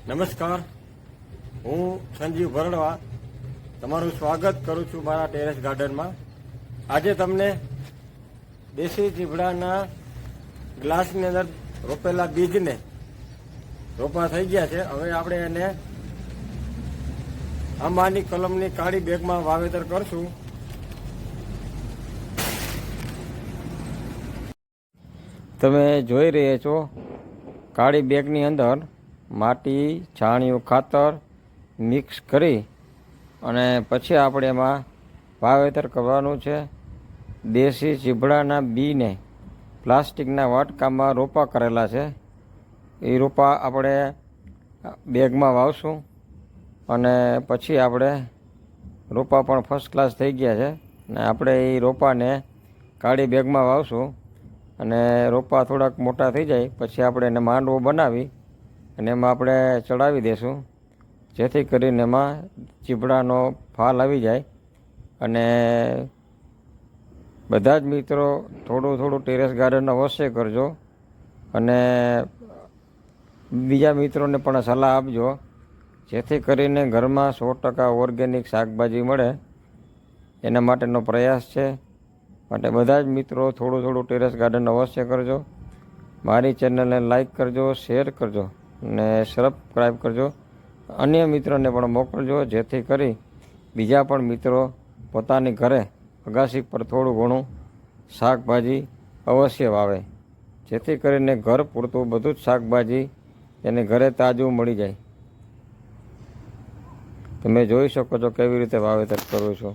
નમસ્કાર, હું સંજીવ ભરડવા તમારું સ્વાગત કરું છું મારા ટેરેસ ગાર્ડનમાં. આજે તમને દેશી ચીભડાના ગ્લાસની અંદર રોપેલા બીજને રોપા થઈ ગયા છે. હવે આપણે એને આંબાની કલમની કાળી બેગમાં વાવેતર કરશું. તમે જોઈ રહ્યા છો કાળી બેગની અંદર માટી, છાણિયું ખાતર મિક્સ કરી અને પછી આપણે એમાં વાવેતર કરવાનું છે. દેશી ચીભડાના બીને પ્લાસ્ટિકના વાટકામાં રોપા કરેલા છે. એ રોપા આપણે બેગમાં વાવશું અને પછી આપણે રોપા પણ ફર્સ્ટ ક્લાસ થઈ ગયા છે ને આપણે એ રોપાને કાળી બેગમાં વાવશું અને રોપા થોડાક મોટા થઈ જાય પછી આપણે એને માંડવો બનાવી અને એમાં આપણે ચડાવી દઈશું, જેથી કરીને એમાં ચીભડાનો ફાલ આવી જાય. અને બધા જ મિત્રો થોડું ટેરેસ ગાર્ડન અવશ્ય કરજો અને બીજા મિત્રોને પણ સલાહ આપજો, જેથી કરીને ઘરમાં 100% ઓર્ગેનિક શાકભાજી મળે. એના માટેનો પ્રયાસ છે. માટે બધા જ મિત્રો થોડું ટેરેસ ગાર્ડન અવશ્ય કરજો. મારી ચેનલને લાઈક કરજો, શેર કરજો અને સબસ્ક્રાઈબ કરજો. અન્ય મિત્રોને પણ મોકલજો, જેથી કરી બીજા પણ મિત્રો પોતાની ઘરે અગાસી પર થોડું ઘણું શાકભાજી અવશ્ય વાવે, જેથી કરીને ઘર પૂરતું બધું જ શાકભાજી એને ઘરે તાજું મળી જાય. તમે જોઈ શકો છો કેવી રીતે વાવેતર કરું છું.